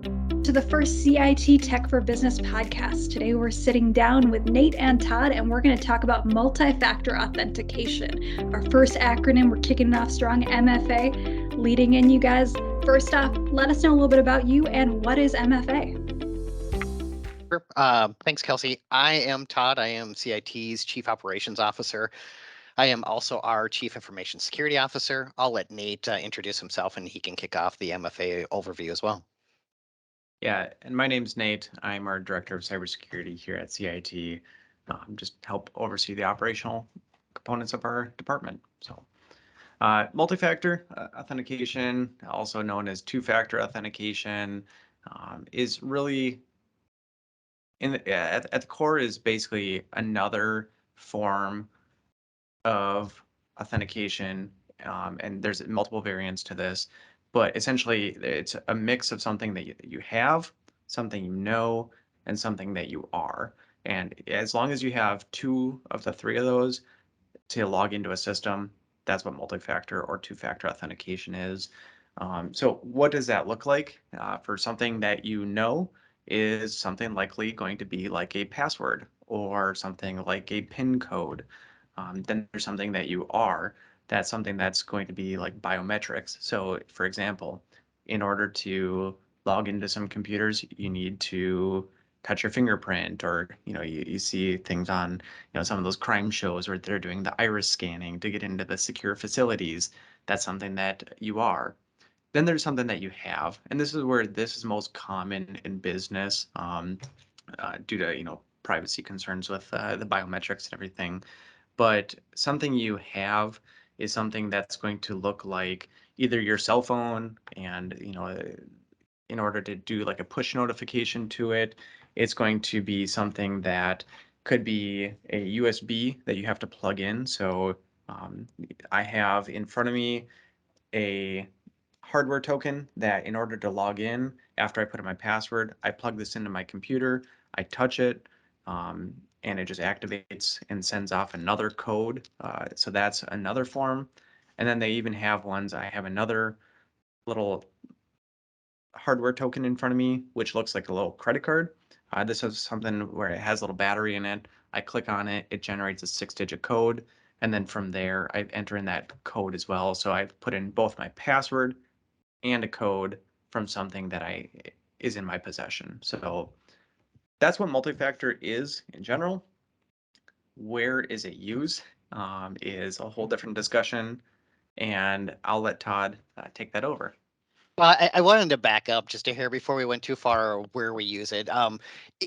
To the first CIT Tech for Business podcast. Today we're sitting down with Nate and Todd, and we're going to talk about multi-factor authentication. Our first acronym, we're kicking it off strong, MFA. Leading in, you guys. First off, let us know a little bit about you and what is MFA? Sure. Thanks, Kelsey. I am Todd. I am CIT's Chief Operations Officer. I am also our Chief Information Security Officer. I'll let Nate introduce himself and he can kick off the MFA overview as well. Yeah, and my name's Nate. I'm our Director of Cybersecurity here at CIT. Just help oversee the operational components of our department. So, multi-factor authentication, also known as two-factor authentication, is really at the core is basically another form of authentication, and there's multiple variants to this. But essentially, it's a mix of something that you have, something you know, and something that you are. And as long as you have two of the three of those to log into a system, that's what multi-factor or two-factor authentication is. So what does that look like? For something that you know is something likely going to be like a password or something like a PIN code. Then there's something that you are. That's something that's going to be like biometrics. So for example, in order to log into some computers, you need to touch your fingerprint, or you see things on some of those crime shows where they're doing the iris scanning to get into the secure facilities. That's something that you are. Then there's something that you have, and this is where this is most common in business, due to privacy concerns with the biometrics and everything. But something you have is something that's going to look like either your cell phone, and in order to do like a push notification to it, it's going to be something that could be a USB that you have to plug in. So I have in front of me a hardware token that in order to log in, after I put in my password, I plug this into my computer, I touch it, and it just activates and sends off another code. So that's another form. And then they even have ones, I have another little hardware token in front of me, which looks like a little credit card. This is something where it has a little battery in it. I click on it, it generates a 6-digit code. And then from there, I enter in that code as well. So I've put in both my password and a code from something that is in my possession. So that's what multi-factor is in general. Where is it used is a whole different discussion, and I'll let Todd take that over. Well, I wanted to back up just a hair before we went too far where we use it.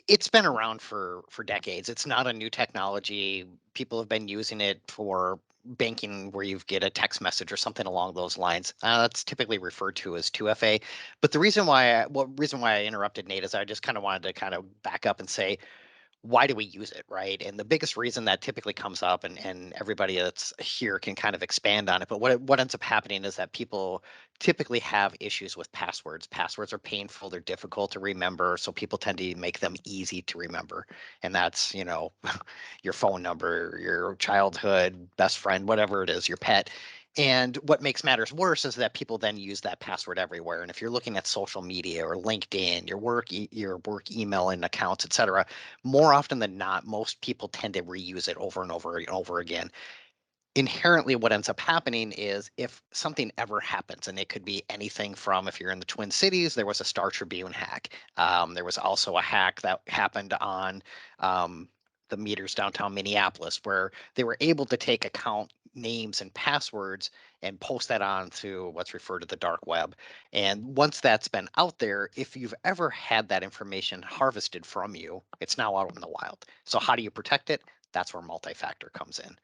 It's been around for decades. It's not a new technology. People have been using it for banking where you get a text message or something along those lines. That's typically referred to as 2FA. But the reason why I interrupted Nate is I just kind of wanted to kind of back up and say, why do we use it, right? And the biggest reason that typically comes up, and everybody that's here can kind of expand on it, but what ends up happening is that people typically have issues with passwords. Passwords are painful, they're difficult to remember, so people tend to make them easy to remember. And that's, your phone number, your childhood best friend, whatever it is, your pet. And what makes matters worse is that people then use that password everywhere. And if you're looking at social media or LinkedIn, your work email and accounts, et cetera, more often than not, most people tend to reuse it over and over and over again. Inherently, what ends up happening is if something ever happens, and it could be anything from, if you're in the Twin Cities, there was a Star Tribune hack. There was also a hack that happened on the meters downtown Minneapolis, where they were able to take account names and passwords and post that onto what's referred to the dark web. And once that's been out there, if you've ever had that information harvested from you, it's now out in the wild. So how do you protect it? That's where multi-factor comes in.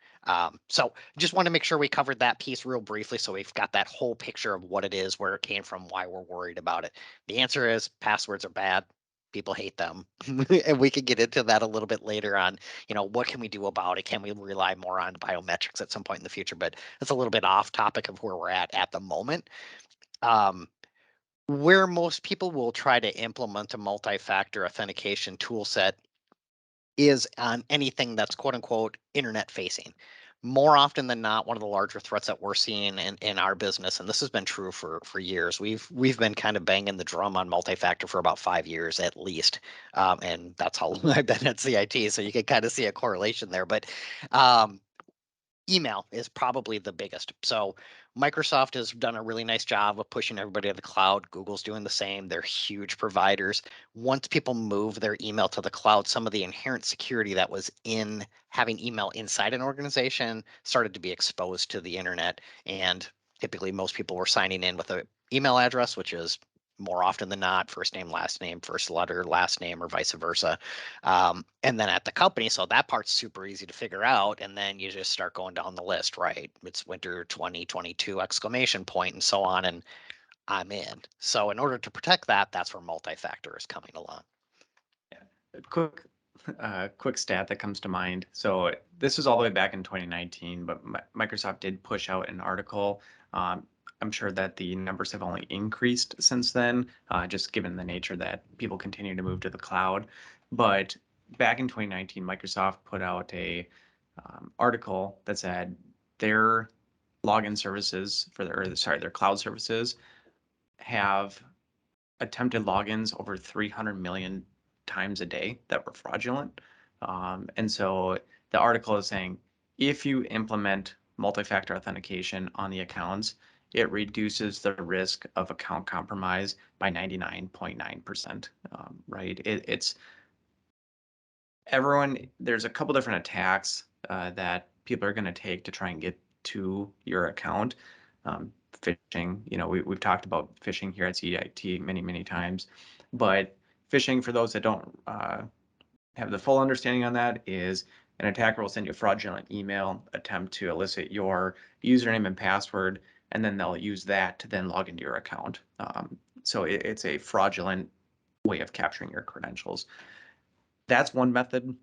So just want to make sure we covered that piece real briefly, so we've got that whole picture of what it is, where it came from, why we're worried about it. The answer is passwords are bad. People hate them. And we can get into that a little bit later on. What can we do about it? Can we rely more on biometrics at some point in the future? But that's a little bit off topic of where we're at the moment. Where most people will try to implement a multi-factor authentication tool set is on anything that's quote unquote internet facing. more often than not, one of the larger threats that we're seeing in our business, and this has been true for years. We've been kind of banging the drum on multi-factor for about 5 years at least, and that's how long I've been at CIT. So you can kind of see a correlation there. But um, email is probably the biggest. So Microsoft has done a really nice job of pushing everybody to the cloud. Google's doing the same. They're huge providers. Once people move their email to the cloud, some of the inherent security that was in having email inside an organization started to be exposed to the internet. And typically most people were signing in with an email address, which is more often than not first name, first letter, last name, or vice versa. And then at the company, so that part's super easy to figure out. And then you just start going down the list, right? It's winter 2022 exclamation point and so on. And I'm in. So in order to protect that, that's where multi-factor is coming along. A quick stat that comes to mind. So this was all the way back in 2019, but Microsoft did push out an article. I'm sure that the numbers have only increased since then, just given the nature that people continue to move to the cloud. But back in 2019, Microsoft put out a article that said their login services for their cloud services have attempted logins over 300 million times a day that were fraudulent. And so the article is saying if you implement multi-factor authentication on the accounts, it reduces the risk of account compromise by 99.9%. Right? It's there's a couple different attacks that people are going to take to try and get to your account. Phishing, we've talked about phishing here at CIT many times, but phishing, for those that don't have the full understanding on that, is an attacker will send you a fraudulent email, attempt to elicit your username and password, and then they'll use that to then log into your account. So it's a fraudulent way of capturing your credentials. That's one method.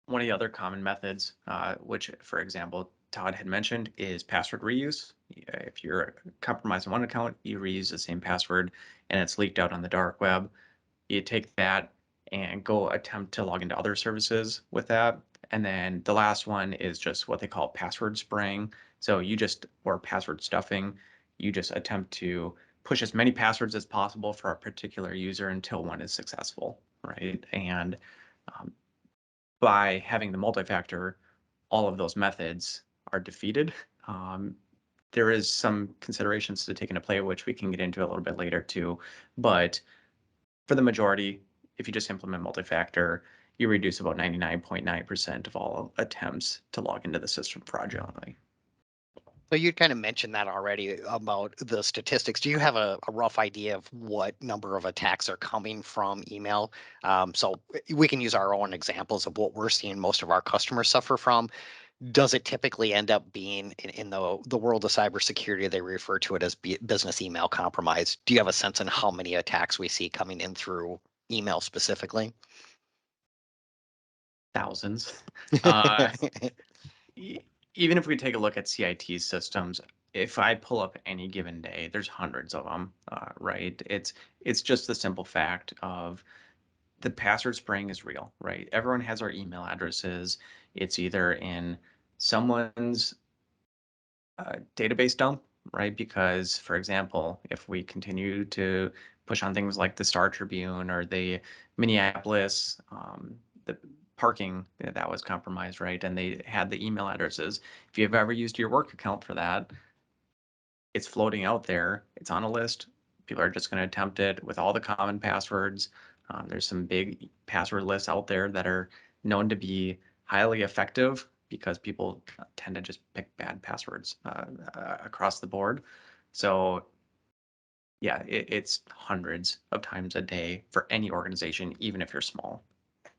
One of the other common methods, which, for example, Todd had mentioned, is password reuse. If you're compromised on one account, you reuse the same password and it's leaked out on the dark web. You take that and go attempt to log into other services with that. And then the last one is just what they call password spraying. So or password stuffing, you just attempt to push as many passwords as possible for a particular user until one is successful, right? And um, by having the multi-factor, all of those methods are defeated. There is some considerations to take into play, which we can get into a little bit later too. But for the majority, if you just implement multi-factor, you reduce about 99.9% of all attempts to log into the system fraudulently. So you kind of mentioned that already about the statistics. Do you have a rough idea of what number of attacks are coming from email? So we can use our own examples of what we're seeing most of our customers suffer from. Does it typically end up being in the world of cybersecurity, they refer to it as business email compromise? Do you have a sense on how many attacks we see coming in through email specifically? Thousands. Uh, Even if we take a look at CIT systems, if I pull up any given day, there's hundreds of them, right? It's just the simple fact of the password spraying is real, right? Everyone has our email addresses. It's either in someone's database dump, right? Because, for example, if we continue to push on things like the Star Tribune or the Minneapolis, the parking that was compromised, right? And they had the email addresses. If you've ever used your work account for that, it's floating out there. It's on a list. People are just going to attempt it with all the common passwords. There's some big password lists out there that are known to be highly effective because people tend to just pick bad passwords across the board. So yeah, it's hundreds of times a day for any organization, even if you're small.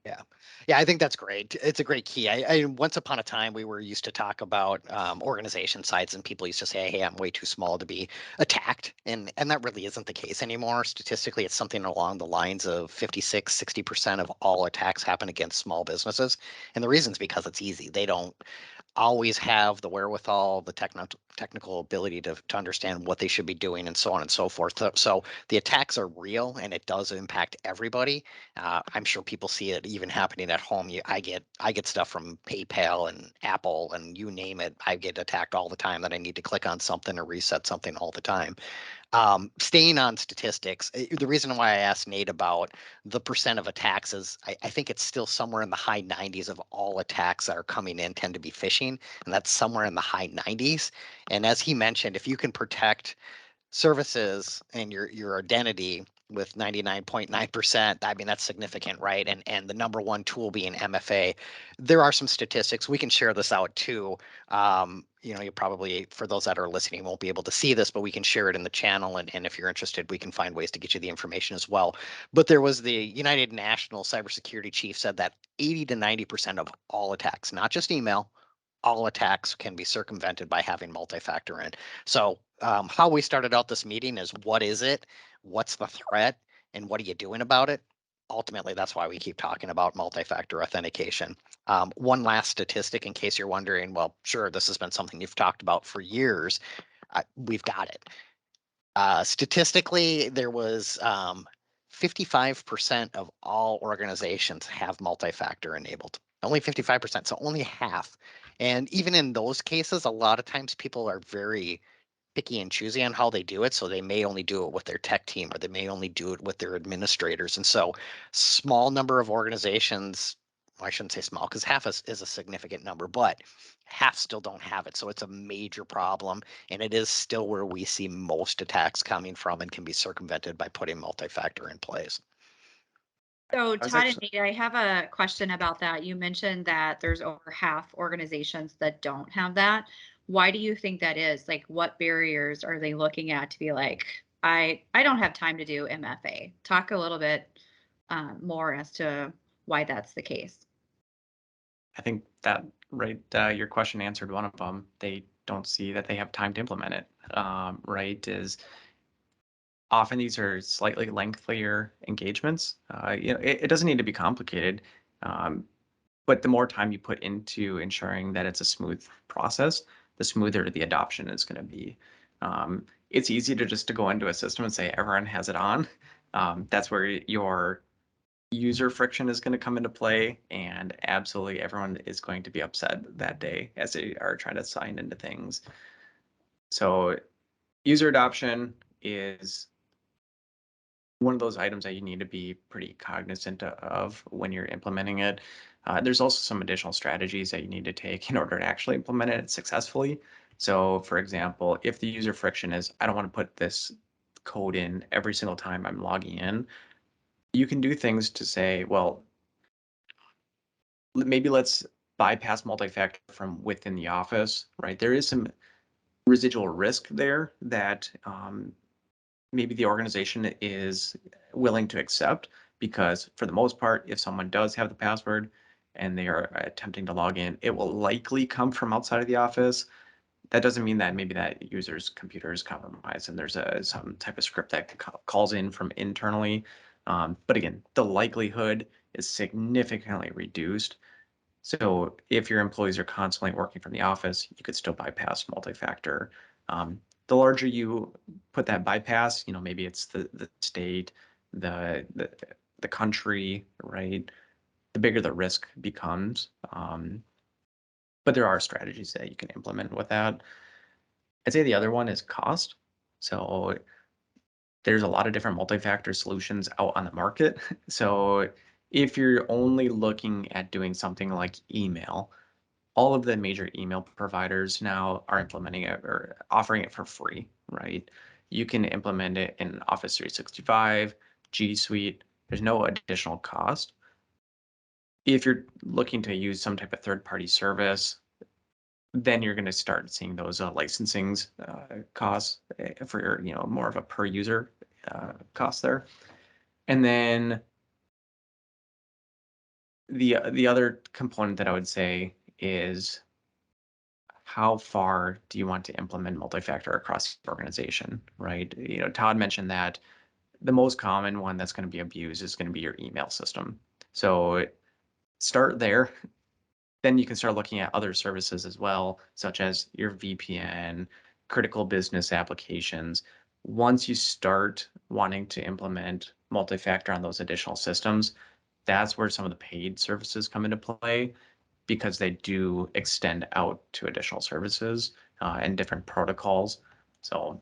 Yeah. Yeah, I think that's great. It's a great key. Once upon a time, we were used to talk about organization sites, and people used to say, "Hey, I'm way too small to be attacked," and that really isn't the case anymore. Statistically, it's something along the lines of 56-60% of all attacks happen against small businesses, and the reason is because it's easy. They don't always have the wherewithal, the technical ability to understand what they should be doing, and so on and so forth. So the attacks are real, and it does impact everybody. I'm sure people see it even happening at home. I get stuff from PayPal and Apple and you name it. I get attacked all the time that I need to click on something or reset something all the time. Staying on statistics, the reason why I asked Nate about the percent of attacks is I think it's still somewhere in the high 90s of all attacks that are coming in tend to be phishing, and that's somewhere in the high 90s. And as he mentioned, if you can protect services and your identity with 99.9%, I mean, that's significant, right? And the number one tool being MFA. There are some statistics. We can share this out too. You probably, for those that are listening, won't be able to see this, but we can share it in the channel. And if you're interested, we can find ways to get you the information as well. But there was the United National Cybersecurity Chief said that 80 to 90% of all attacks, not just email, all attacks can be circumvented by having multi-factor in. So how we started out this meeting is what is it? What's the threat? And what are you doing about it? Ultimately, that's why we keep talking about multi-factor authentication. One last statistic in case you're wondering, well, sure, this has been something you've talked about for years. We've got it. Statistically, there was 55% of all organizations have multi-factor enabled. Only 55%, so only half. And even in those cases, a lot of times people are very picky and choosy on how they do it. So they may only do it with their tech team, or they may only do it with their administrators. And so small number of organizations, well, I shouldn't say small because half is a significant number, but half still don't have it. So it's a major problem. And it is still where we see most attacks coming from and can be circumvented by putting multi-factor in place. So I was Todd and actually, Nate, I have a question about that. You mentioned that there's over half organizations that don't have that. Why do you think that is? Like, what barriers are they looking at to be like, I don't have time to do MFA? Talk a little bit more as to why that's the case. I think that right, your question answered one of them. They don't see that they have time to implement it. Right? Is often these are slightly lengthier engagements. It doesn't need to be complicated, but the more time you put into ensuring that it's a smooth process, the smoother the adoption is going to be. It's easy to go into a system and say everyone has it on. That's where your user friction is going to come into play, and absolutely everyone is going to be upset that day as they are trying to sign into things. So user adoption is one of those items that you need to be pretty cognizant of when you're implementing it. There's also some additional strategies that you need to take in order to actually implement it successfully. So for example, if the user friction is, I don't want to put this code in every single time I'm logging in, you can do things to say, well, maybe let's bypass multi-factor from within the office, right? There is some residual risk there that maybe the organization is willing to accept, because for the most part, if someone does have the password and they are attempting to log in, it will likely come from outside of the office. That doesn't mean that maybe that user's computer is compromised and there's some type of script that calls in from internally. But again, the likelihood is significantly reduced. So if your employees are constantly working from the office, you could still bypass multi-factor. The larger you put that bypass, maybe it's the state, the the country, right? The bigger the risk becomes. But there are strategies that you can implement with that. I'd say the other one is cost. So there's a lot of different multi-factor solutions out on the market. So if you're only looking at doing something like email, all of the major email providers now are implementing it or offering it for free, right? You can implement it in Office 365, G Suite. There's no additional cost. If you're looking to use some type of third-party service, then you're going to start seeing those licensing costs for more of a per user cost there. And then the other component that I would say is, how far do you want to implement multi-factor across the organization, right? Todd mentioned that the most common one that's going to be abused is going to be your email system. So start there. then you can start looking at other services as well, such as your VPN, critical business applications. Once you start wanting to implement multi-factor on those additional systems, that's where some of the paid services come into play, because they do extend out to additional services and different protocols. So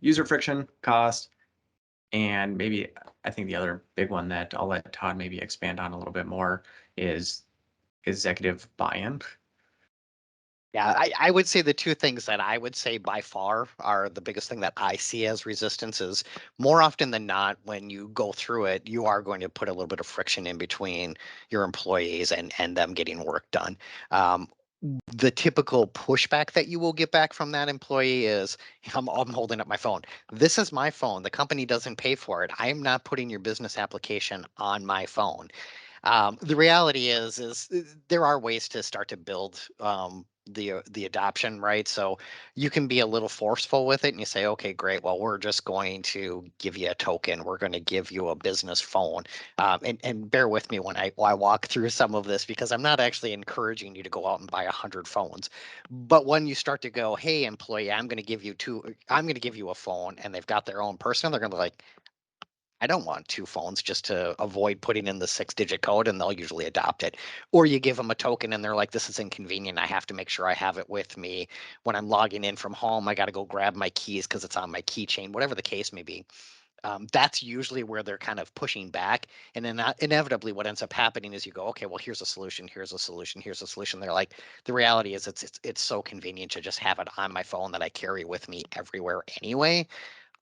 user friction, cost, and maybe I think the other big one that I'll let Todd maybe expand on a little bit more is executive buy-in. Yeah, I would say the two things that I would say by far are the biggest thing that I see as resistance is more often than not, when you go through it, you are going to put a little bit of friction in between your employees and them getting work done. The typical pushback that you will get back from that employee is, I'm holding up my phone. This is my phone. The company doesn't pay for it. I'm not putting your business application on my phone. The reality is there are ways to start to build the adoption, right? So you can be a little forceful with it, and you say, okay, great. Well, we're just going to give you a token. We're going to give you a business phone. And bear with me when I walk through some of this, because I'm not actually encouraging you to go out and buy 100 phones. But when you start to go, hey, employee, I'm going to give you a phone, and they've got their own person, they're going to be like, I don't want two phones just to avoid putting in the 6-digit code, and they'll usually adopt it. Or you give them a token and they're like, this is inconvenient. I have to make sure I have it with me when I'm logging in from home. I got to go grab my keys because it's on my keychain, whatever the case may be. That's usually where they're kind of pushing back. And then inevitably what ends up happening is you go, okay, well, here's a solution, here's a solution, here's a solution. They're like, the reality is it's so convenient to just have it on my phone that I carry with me everywhere anyway.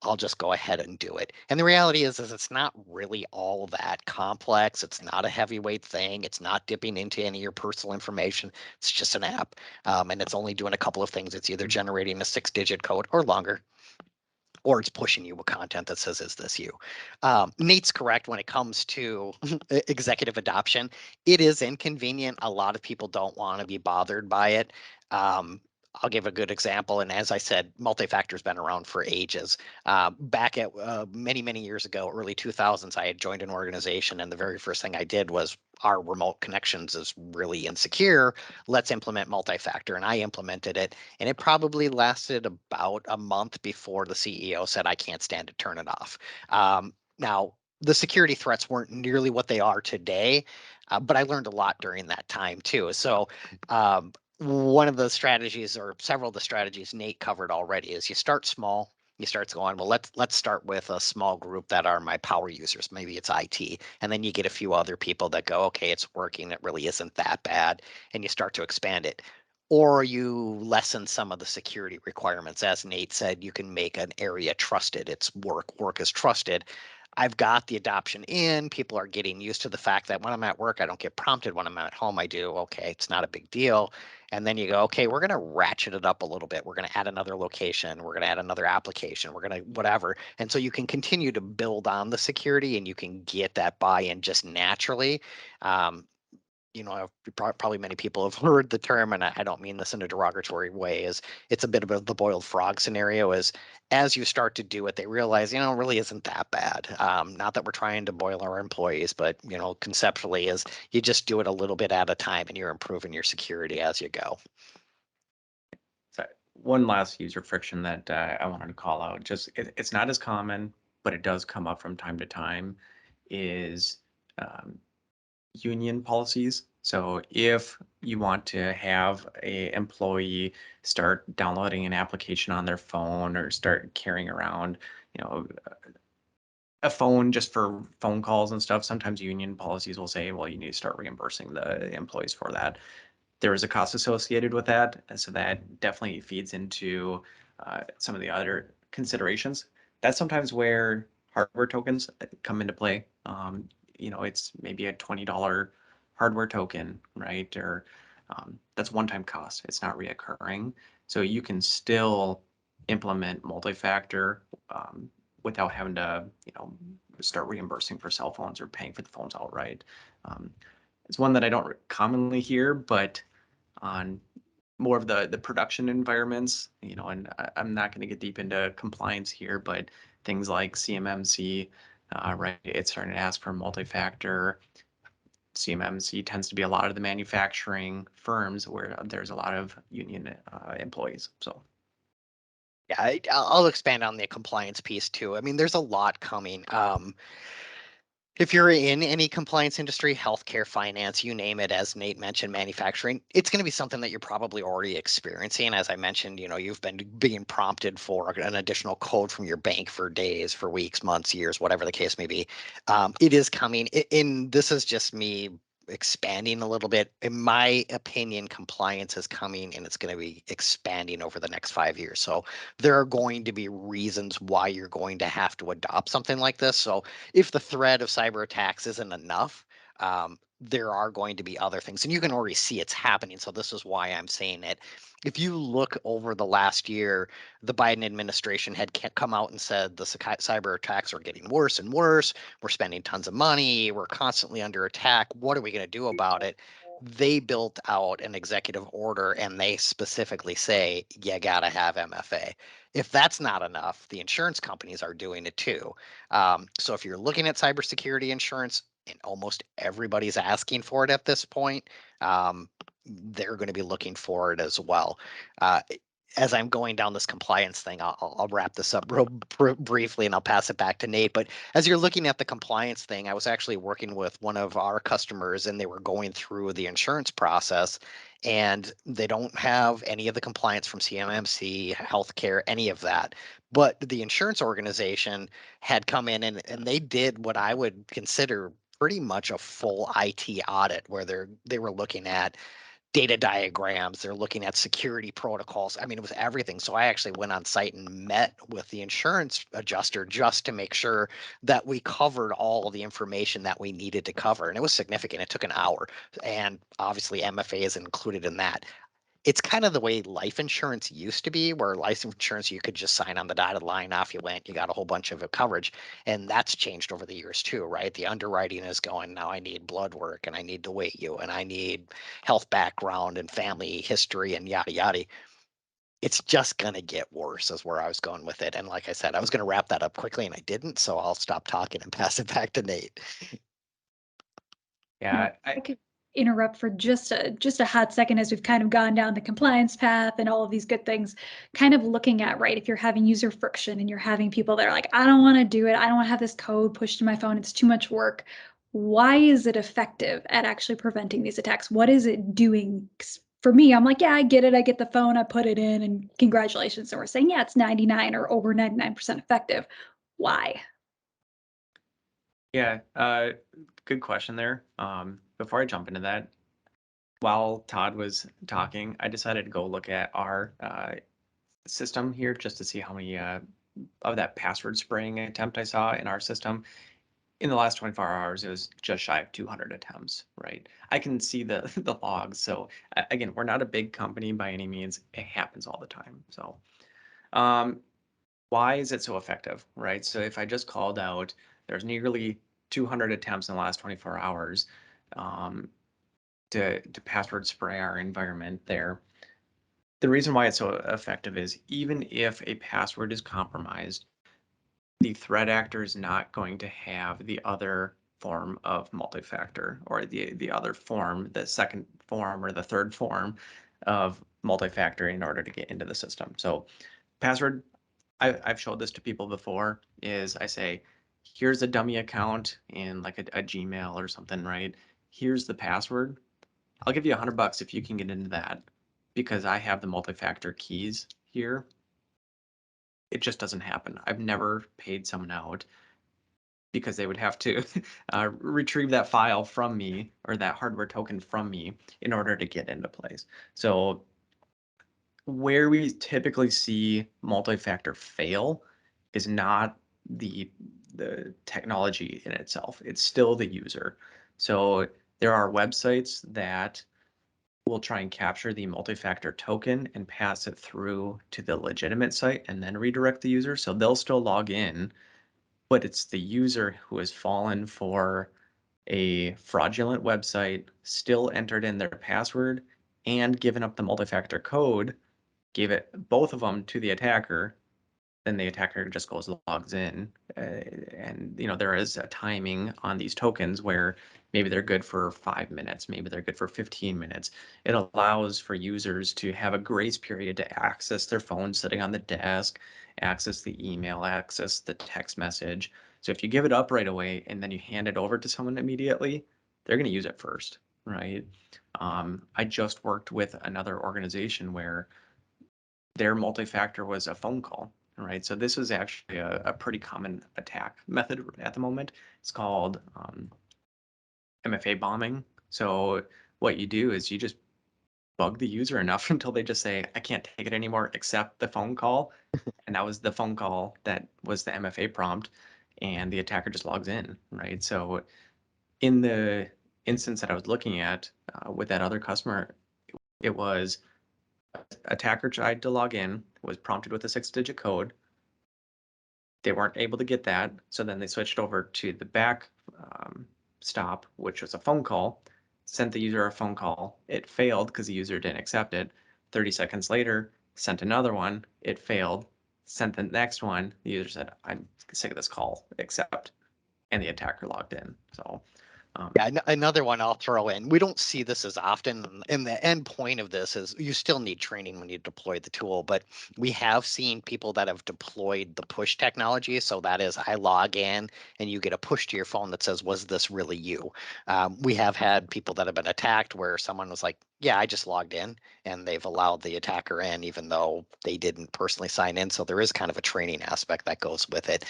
I'll just go ahead and do it. And the reality is it's not really all that complex. It's not a heavyweight thing. It's not dipping into any of your personal information. It's just an app. And it's only doing a couple of things. It's either generating a 6-digit code or longer, or it's pushing you with content that says, is this you? Nate's correct when it comes to executive adoption. It is inconvenient. A lot of people don't want to be bothered by it. I'll give a good example. And as I said, multi-factor has been around for ages. Back at many, many years ago, early 2000s, I had joined an organization, and the very first thing I did was, our remote connections is really insecure. Let's implement multi-factor. And I implemented it, and it probably lasted about a month before the CEO said, I can't stand it, turn it off. Now, the security threats weren't nearly what they are today, but I learned a lot during that time too. So one of the strategies, or several of the strategies Nate covered already, is you start small. You start going, well, let's start with a small group that are my power users. Maybe it's IT. And then you get a few other people that go, okay, it's working. It really isn't that bad. And you start to expand it. Or you lessen some of the security requirements. As Nate said, you can make an area trusted. It's work is trusted. I've got the adoption in. People are getting used to the fact that when I'm at work, I don't get prompted. When I'm at home, I do. Okay, it's not a big deal. And then you go, okay, we're going to ratchet it up a little bit. We're going to add another location. We're going to add another application. We're going to whatever. And so you can continue to build on the security, and you can get that buy-in just naturally. Probably many people have heard the term, and I don't mean this in a derogatory way, is it's a bit of the boiled frog scenario. Is as you start to do it, they realize, it really isn't that bad. Not that we're trying to boil our employees, but, conceptually is you just do it a little bit at a time, and you're improving your security as you go. So one last user friction that I wanted to call out, it's not as common, but it does come up from time to time, is union policies. So if you want to have a employee start downloading an application on their phone, or start carrying around, a phone just for phone calls and stuff, sometimes union policies will say, well, you need to start reimbursing the employees for that. There is a cost associated with that, and so that definitely feeds into some of the other considerations. That's sometimes where hardware tokens come into play. It's maybe a $20 hardware token, right? Or that's one-time cost. It's not reoccurring. So you can still implement multi-factor without having to, start reimbursing for cell phones or paying for the phones outright. It's one that I don't commonly hear, but on more of the production environments, and I'm not going to get deep into compliance here, but things like CMMC, right? It's starting to ask for multi-factor. CMMC tends to be a lot of the manufacturing firms where there's a lot of union employees. So Yeah, I'll expand on the compliance piece too. I mean, there's a lot coming. If you're in any compliance industry, healthcare, finance, you name it, as Nate mentioned, manufacturing, it's going to be something that you're probably already experiencing. As I mentioned, you've been being prompted for an additional code from your bank for days, for weeks, months, years, whatever the case may be. It is coming. And this is just me expanding a little bit. In my opinion, compliance is coming and it's going to be expanding over the next 5 years. So there are going to be reasons why you're going to have to adopt something like this. So if the threat of cyber attacks isn't enough, there are going to be other things, and you can already see it's happening. So this is why I'm saying it. If you look over the last year, the Biden administration had come out and said the cyber attacks are getting worse and worse. We're spending tons of money. We're constantly under attack. What are we going to do about it? They built out an executive order and they specifically say, you got to have MFA. If that's not enough, the insurance companies are doing it too. So if you're looking at cybersecurity insurance, and almost everybody's asking for it at this point, they're going to be looking for it as well. Uh, as I'm going down this compliance thing, I'll wrap this up real briefly and I'll pass it back to Nate. But as you're looking at the compliance thing, I was actually working with one of our customers and they were going through the insurance process and they don't have any of the compliance from CMMC, healthcare, any of that. But the insurance organization had come in and they did what I would consider pretty much a full IT audit where they were looking at data diagrams, they're looking at security protocols. I mean, it was everything. So I actually went on site and met with the insurance adjuster just to make sure that we covered all of the information that we needed to cover. And it was significant. It took an hour. And obviously MFA is included in that. It's kind of the way life insurance used to be, where life insurance, you could just sign on the dotted line, off you went, you got a whole bunch of coverage. And that's changed over the years too, right? The underwriting is going, now I need blood work and I need to weigh you and I need health background and family history and yada, yada. It's just going to get worse, is where I was going with it. And like I said, I was going to wrap that up quickly and I didn't. So I'll stop talking and pass it back to Nate. yeah, I could interrupt for just a hot second as we've kind of gone down the compliance path and all of these good things, kind of looking at, right, if you're having user friction and you're having people that are like, I don't want to do it, I don't want to have this code pushed to my phone, it's too much work. Why is it effective at actually preventing these attacks? What is it doing? 'Cause for me, I'm like, yeah, I get it, I get the phone, I put it in, and congratulations. And we're saying, yeah, it's 99 or over 99% effective. Why? yeah. Good question there. Before I jump into that, while Todd was talking, I decided to go look at our system here just to see how many of that password spraying attempt I saw in our system. In the last 24 hours, it was just shy of 200 attempts, right? I can see the the logs. So again, we're not a big company by any means. It happens all the time. So um, why is it so effective, right? So if I just called out, there's nearly 200 attempts in the last 24 hours um, to password spray our environment there. The reason why it's so effective is even if a password is compromised, the threat actor is not going to have the other form of multi-factor or the other form, the second form or the third form of multi-factor in order to get into the system. So password, I've showed this to people before, is I say, here's a dummy account in like a Gmail or something, right? Here's the password. I'll give you $100 if you can get into that because I have the multi-factor keys here. It just doesn't happen. I've never paid someone out because they would have to retrieve that file from me or that hardware token from me in order to get into place. So where we typically see multi-factor fail is not the technology in itself. It's still the user. So there are websites that will try and capture the multi-factor token and pass it through to the legitimate site and then redirect the user. So they'll still log in, but it's the user who has fallen for a fraudulent website, still entered in their password and given up the multi-factor code, gave it both of them to the attacker, then the attacker just goes logs in, and there is a timing on these tokens where maybe they're good for 5 minutes, maybe they're good for 15 minutes. It allows for users to have a grace period to access their phone sitting on the desk, access the email, access the text message. So if you give it up right away and then you hand it over to someone immediately, they're going to use it first, right? I just worked with another organization where their multi-factor was a phone call, right? So this is actually a pretty common attack method at the moment. It's called MFA bombing. So what you do is you just bug the user enough until they just say, I can't take it anymore, accept the phone call. And that was the phone call that was the MFA prompt, and the attacker just logs in, right? So in the instance that I was looking at with that other customer, it was attacker tried to log in, was prompted with a 6-digit code. They weren't able to get that, so then they switched over to the back stop, which was a phone call, sent the user a phone call. It failed because the user didn't accept it. 30 seconds later, sent another one. It failed. Sent the next one. The user said, I'm sick of this call, accept. And the attacker logged in. So Yeah, another one I'll throw in. We don't see this as often, and the end point of this is you still need training when you deploy the tool, but we have seen people that have deployed the push technology. So that is, I log in and you get a push to your phone that says, was this really you? We have had people that have been attacked where someone was like, yeah, I just logged in, and they've allowed the attacker in even though they didn't personally sign in. So there is kind of a training aspect that goes with it.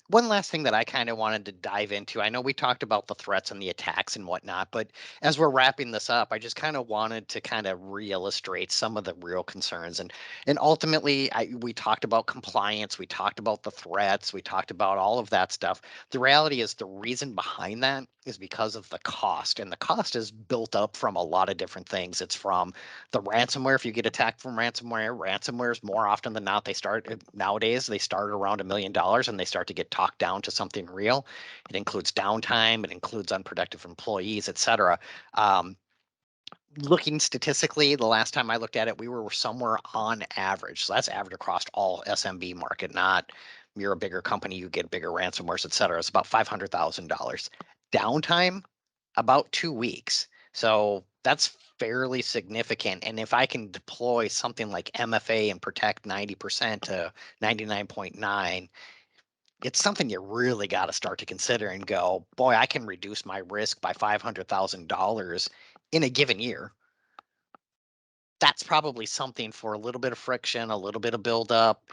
One last thing that I kind of wanted to dive into, I know we talked about the threats and the attacks and whatnot, but as we're wrapping this up, I just kind of wanted to kind of re-illustrate some of the real concerns. And ultimately, we talked about compliance, we talked about the threats, we talked about all of that stuff. The reality is the reason behind that is because of the cost, and the cost is built up from a lot of different things. It's from the ransomware. If you get attacked from ransomware is more often than not, nowadays they start around $1 million and they start to get talked down to something real. It includes downtime, it includes unproductive employees, etc. Looking statistically, the last time I looked at it, we were somewhere on average. So that's average across all SMB market, not you're a bigger company, you get bigger ransomwares, et cetera. It's about $500,000. Downtime, about 2 weeks. So that's fairly significant. And if I can deploy something like MFA and protect 90% to 99.9, it's something you really got to start to consider and go, boy, I can reduce my risk by $500,000 in a given year. That's probably something for a little bit of friction, a little bit of buildup.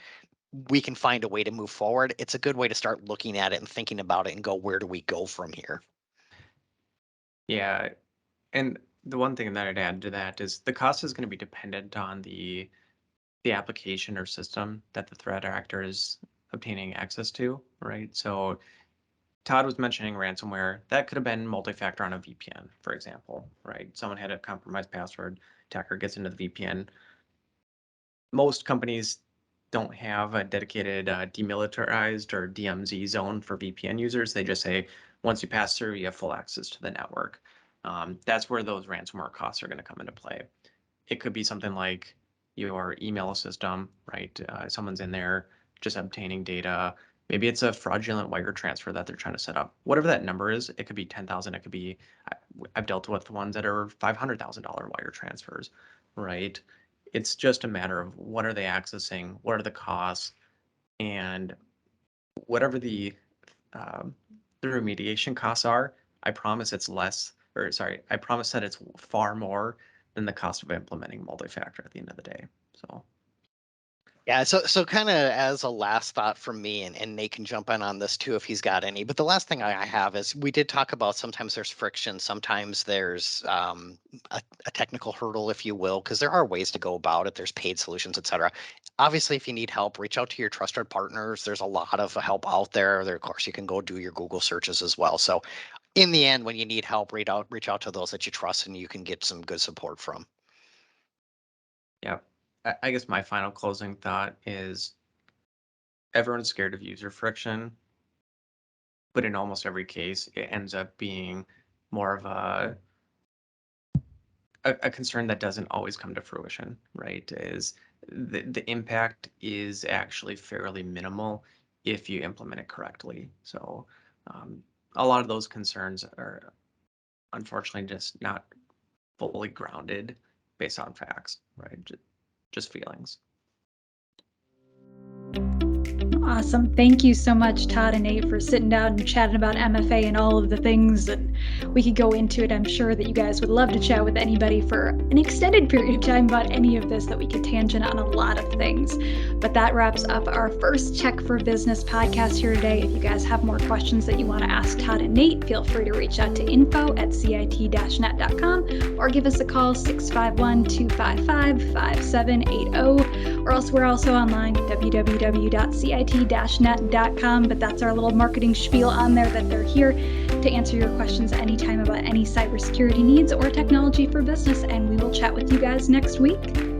We can find a way to move forward. It's a good way to start looking at it and thinking about it and go, where do we go from here? yeah, and the one thing that I'd add to that is the cost is going to be dependent on the application or system that the threat actor is obtaining access to, right? So Todd was mentioning ransomware. That could have been multi-factor on a VPN, for example, right? Someone had a compromised password, attacker gets into the VPN. Most companies don't have a dedicated demilitarized or DMZ zone for VPN users. They just say, once you pass through, you have full access to the network. That's where those ransomware costs are going to come into play. It could be something like your email system, right? Someone's in there just obtaining data. Maybe it's a fraudulent wire transfer that they're trying to set up. Whatever that number is, it could be 10,000. It could be, I've dealt with ones that are $500,000 wire transfers, right? It's just a matter of what are they accessing, what are the costs, and whatever the remediation costs are, I promise it's less, or sorry, I promise that it's far more than the cost of implementing multi-factor at the end of the day. So Yeah, so kind of as a last thought from me, and Nate can jump in on this too if he's got any. But the last thing I have is we did talk about sometimes there's friction, sometimes there's a technical hurdle, if you will, because there are ways to go about it. There's paid solutions, et cetera. Obviously, if you need help, reach out to your trusted partners. There's a lot of help out there. There, of course, you can go do your Google searches as well. So in the end, when you need help, reach out to those that you trust and you can get some good support from. yeah, I guess my final closing thought is everyone's scared of user friction, but in almost every case, it ends up being more of a concern that doesn't always come to fruition, right? Is the impact is actually fairly minimal if you implement it correctly. So a lot of those concerns are unfortunately just not fully grounded based on facts, right? Just feelings. Awesome. Thank you so much, Todd and Nate, for sitting down and chatting about MFA and all of the things. And we could go into it. I'm sure that you guys would love to chat with anybody for an extended period of time about any of this, that we could tangent on a lot of things. But that wraps up our first Check for Business podcast here today. If you guys have more questions that you want to ask Todd and Nate, feel free to reach out to info@cit-net.com or give us a call 651-255-5780. Or else we're also online at www.cit-net.com, but that's our little marketing spiel on there, that they're here to answer your questions anytime about any cybersecurity needs or technology for business, and we will chat with you guys next week.